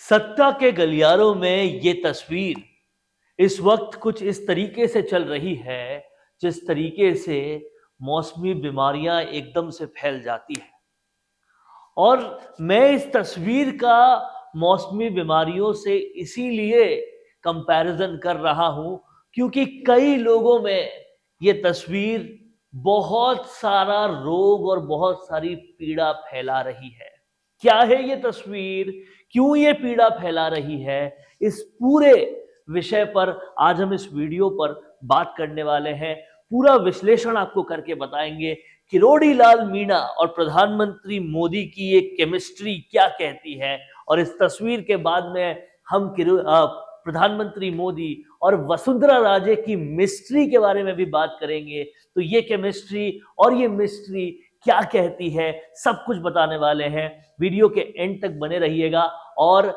सत्ता के गलियारों में ये तस्वीर इस वक्त कुछ इस तरीके से चल रही है जिस तरीके से मौसमी बीमारियां एकदम से फैल जाती है। और मैं इस तस्वीर का मौसमी बीमारियों से इसीलिए कंपैरिजन कर रहा हूं क्योंकि कई लोगों में ये तस्वीर बहुत सारा रोग और बहुत सारी पीड़ा फैला रही है। क्या है ये तस्वीर, क्यों ये पीड़ा फैला रही है, इस पूरे विषय पर आज हम इस वीडियो पर बात करने वाले हैं। पूरा विश्लेषण आपको करके बताएंगे किरोड़ी लाल मीणा और प्रधानमंत्री मोदी की ये केमिस्ट्री क्या कहती है। और इस तस्वीर के बाद में हम प्रधानमंत्री मोदी और वसुंधरा राजे की मिस्ट्री के बारे में भी बात करेंगे। तो ये केमिस्ट्री और ये मिस्ट्री क्या कहती है, सब कुछ बताने वाले हैं। वीडियो के एंड तक बने रहिएगा। और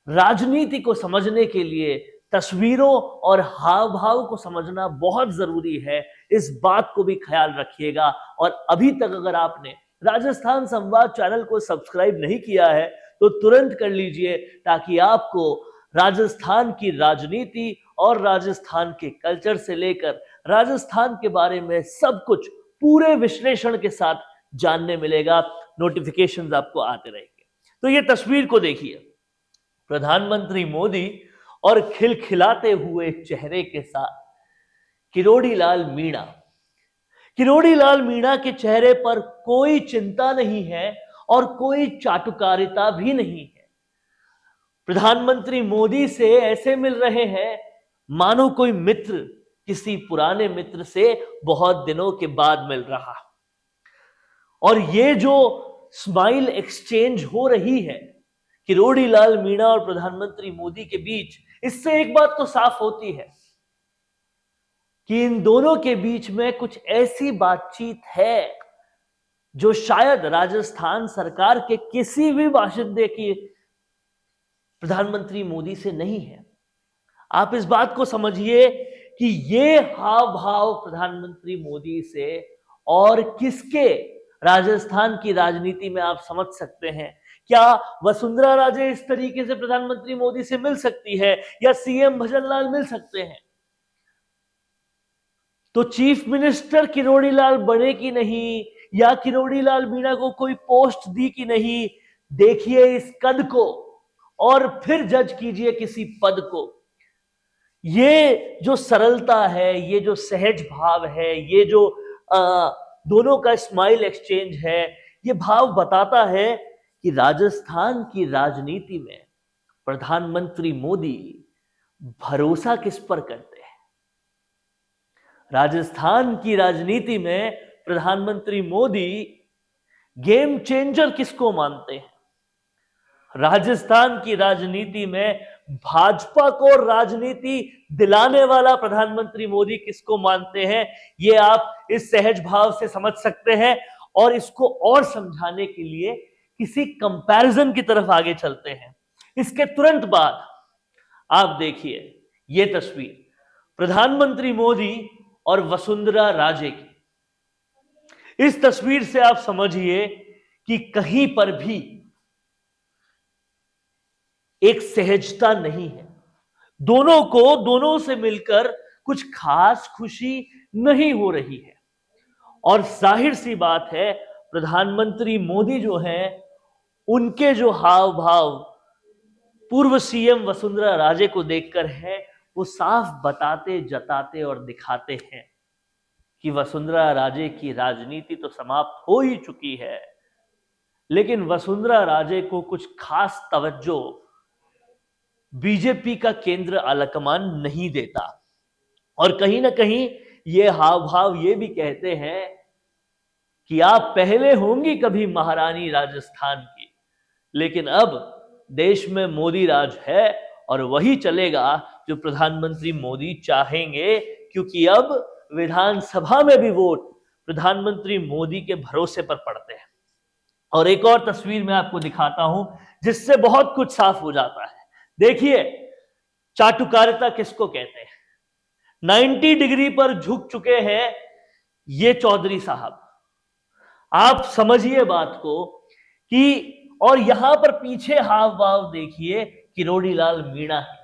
राजनीति को समझने के लिए तस्वीरों और हाव भाव को समझना बहुत जरूरी है, इस बात को भी ख्याल रखिएगा। और अभी तक अगर आपने राजस्थान संवाद चैनल को सब्सक्राइब नहीं किया है तो तुरंत कर लीजिए, ताकि आपको राजस्थान की राजनीति और राजस्थान के कल्चर से लेकर राजस्थान के बारे में सब कुछ पूरे विश्लेषण के साथ जानने मिलेगा। नोटिफिकेशंस आपको आते रहेंगे। तो ये तस्वीर को देखिए, प्रधानमंत्री मोदी और खिलखिलाते हुए चेहरे के साथ किरोड़ी लाल मीणा। किरोड़ी लाल मीणा के चेहरे पर कोई चिंता नहीं है और कोई चाटुकारिता भी नहीं है। प्रधानमंत्री मोदी से ऐसे मिल रहे हैं मानो कोई मित्र किसी पुराने मित्र से बहुत दिनों के बाद मिल रहा। और ये जो स्माइल एक्सचेंज हो रही है किरोड़ी लाल मीणा और प्रधानमंत्री मोदी के बीच, इससे एक बात तो साफ होती है कि इन दोनों के बीच में कुछ ऐसी बातचीत है जो शायद राजस्थान सरकार के किसी भी बाशिंदे की प्रधानमंत्री मोदी से नहीं है। आप इस बात को समझिए कि ये हाव भाव प्रधानमंत्री मोदी से और किसके राजस्थान की राजनीति में आप समझ सकते हैं। क्या वसुंधरा राजे इस तरीके से प्रधानमंत्री मोदी से मिल सकती है या सीएम भजनलाल मिल सकते हैं? तो चीफ मिनिस्टर किरोड़ी लाल बने कि नहीं, या किरोड़ी लाल मीणा को कोई पोस्ट दी कि नहीं, देखिए इस कद को और फिर जज कीजिए किसी पद को। ये जो सरलता है, ये जो सहज भाव है, ये जो दोनों का स्माइल एक्सचेंज है, ये भाव बताता है कि राजस्थान की राजनीति में प्रधानमंत्री मोदी भरोसा किस पर करते हैं। राजस्थान की राजनीति में प्रधानमंत्री मोदी गेम चेंजर किसको मानते हैं। राजस्थान की राजनीति में भाजपा को राजनीति दिलाने वाला प्रधानमंत्री मोदी किसको मानते हैं, ये आप इस सहज भाव से समझ सकते हैं। और इसको और समझाने के लिए किसी कंपैरिजन की तरफ आगे चलते हैं। इसके तुरंत बाद आप देखिए ये तस्वीर प्रधानमंत्री मोदी और वसुंधरा राजे की। इस तस्वीर से आप समझिए कि कहीं पर भी एक सहजता नहीं है। दोनों से मिलकर कुछ खास खुशी नहीं हो रही है। और जाहिर सी बात है, प्रधानमंत्री मोदी जो हैं, उनके जो हाव भाव पूर्व सीएम वसुंधरा राजे को देखकर है, वो साफ बताते, जताते और दिखाते हैं कि वसुंधरा राजे की राजनीति तो समाप्त हो ही चुकी है, लेकिन वसुंधरा राजे को कुछ खास तवज्जो बीजेपी का केंद्र आलाकमान नहीं देता। और कहीं ना कहीं ये हाव भाव ये भी कहते हैं कि आप पहले होंगी कभी महारानी राजस्थान की, लेकिन अब देश में मोदी राज है और वही चलेगा जो प्रधानमंत्री मोदी चाहेंगे, क्योंकि अब विधानसभा में भी वोट प्रधानमंत्री मोदी के भरोसे पर पड़ते हैं। और एक और तस्वीर मैं आपको दिखाता हूं जिससे बहुत कुछ साफ हो जाता है। देखिए चाटुकारिता किसको कहते हैं। 90 डिग्री पर झुक चुके हैं ये चौधरी साहब। आप समझिए बात को कि और यहां पर पीछे हाव भाव देखिए किरोड़ी लाल मीणा है।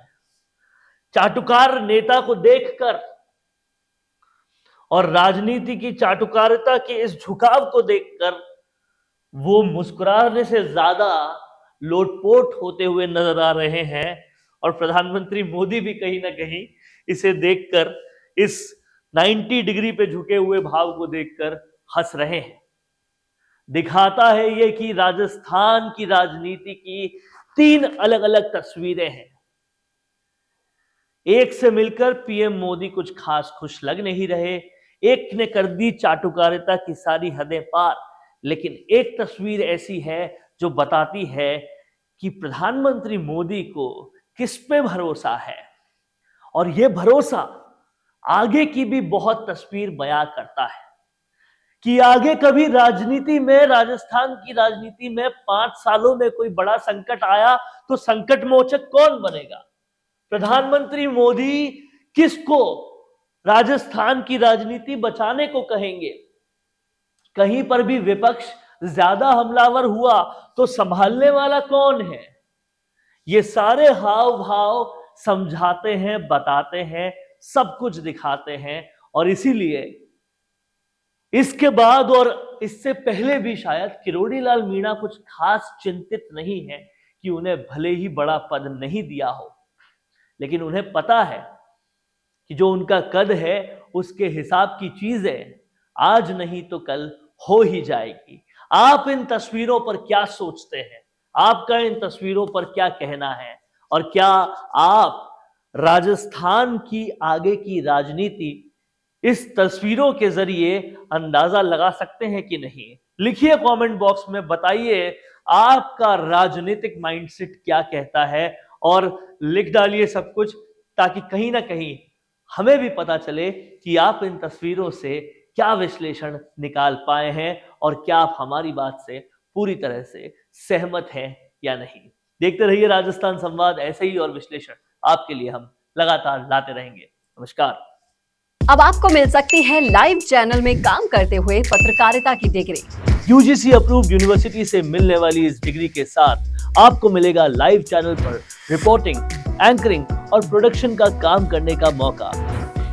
चाटुकार नेता को देखकर और राजनीति की चाटुकारिता के इस झुकाव को देखकर वो मुस्कुराने से ज्यादा लोटपोट होते हुए नजर आ रहे हैं। और प्रधानमंत्री मोदी भी कहीं ना कहीं इसे देखकर, इस 90 डिग्री पे झुके हुए भाव को देखकर हंस रहे हैं। दिखाता है ये कि राजस्थान की राजनीति की 3 अलग अलग तस्वीरें हैं। एक से मिलकर पीएम मोदी कुछ खास खुश लग नहीं रहे, एक ने कर दी चाटुकारिता की सारी हदें पार, लेकिन एक तस्वीर ऐसी है जो बताती है कि प्रधानमंत्री मोदी को किस पे भरोसा है। और यह भरोसा आगे की भी बहुत तस्वीर बयां करता है कि आगे कभी राजनीति में, राजस्थान की राजनीति में 5 सालों में कोई बड़ा संकट आया तो संकट मोचक कौन बनेगा? प्रधानमंत्री मोदी किसको राजस्थान की राजनीति बचाने को कहेंगे? कहीं पर भी विपक्ष ज्यादा हमलावर हुआ तो संभालने वाला कौन है? ये सारे हाव भाव समझाते हैं, बताते हैं, सब कुछ दिखाते हैं। और इसीलिए इसके बाद और इससे पहले भी शायद किरोड़ी लाल मीणा कुछ खास चिंतित नहीं है कि उन्हें भले ही बड़ा पद नहीं दिया हो, लेकिन उन्हें पता है कि जो उनका कद है उसके हिसाब की चीजें आज नहीं तो कल हो ही जाएगी। आप इन तस्वीरों पर क्या सोचते हैं? आपका इन तस्वीरों पर क्या कहना है? और क्या आप राजस्थान की आगे की राजनीति इस तस्वीरों के जरिए अंदाजा लगा सकते हैं कि नहीं? लिखिए कमेंट बॉक्स में, बताइए आपका राजनीतिक माइंडसेट क्या कहता है, और लिख डालिए सब कुछ ताकि कहीं ना कहीं हमें भी पता चले कि आप इन तस्वीरों से क्या विश्लेषण निकाल पाए हैं और क्या आप हमारी बात से पूरी तरह से सहमत हैं या नहीं। देखते रहिए राजस्थान संवाद, ऐसे ही और विश्लेषण आपके लिए हम लगातार लाते रहेंगे। नमस्कार। अब आपको मिल सकती है लाइव चैनल में काम करते हुए पत्रकारिता की डिग्री। यूजीसी अप्रूव्ड यूनिवर्सिटी से मिलने वाली इस डिग्री के साथ आपको मिलेगा लाइव चैनल पर रिपोर्टिंग, एंकरिंग और प्रोडक्शन का काम करने का मौका।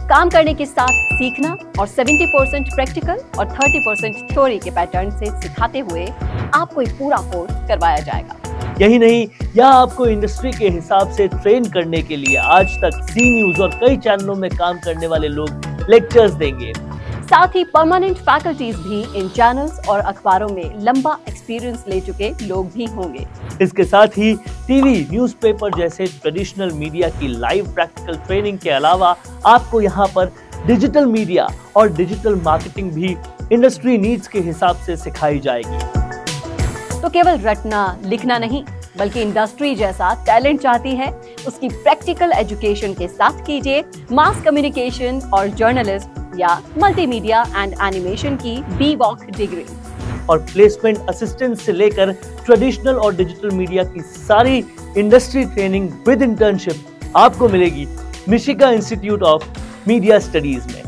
काम करने के साथ सीखना और 70% प्रैक्टिकल और 30% थ्योरी के पैटर्न से सिखाते हुए आपको एक पूरा कोर्स करवाया जाएगा। यही नहीं, यहाँ आपको इंडस्ट्री के हिसाब से ट्रेन करने के लिए आज तक सी न्यूज और कई चैनलों में काम करने वाले लोग लेक्चर्स देंगे। साथ ही परमानेंट फैकल्टीज भी इन चैनल्स और अखबारों में लंबा एक्सपीरियंस ले चुके लोग भी होंगे। इसके साथ ही टीवी, न्यूज़पेपर जैसे ट्रेडिशनल मीडिया की लाइव प्रैक्टिकल ट्रेनिंग के अलावा आपको यहाँ पर डिजिटल मीडिया और डिजिटल मार्केटिंग भी इंडस्ट्री नीड्स के हिसाब से सिखाई जाएगी। तो केवल रटना लिखना नहीं, बल्कि इंडस्ट्री जैसा टैलेंट चाहती है, उसकी प्रैक्टिकल एजुकेशन के साथ कीजिए मास कम्युनिकेशन और जर्नलिस्ट या मल्टीमीडिया एंड एनिमेशन की BVOC डिग्री। और प्लेसमेंट असिस्टेंट से लेकर ट्रेडिशनल और डिजिटल मीडिया की सारी इंडस्ट्री ट्रेनिंग विद इंटर्नशिप आपको मिलेगी मिशिगा इंस्टीट्यूट ऑफ मीडिया स्टडीज में।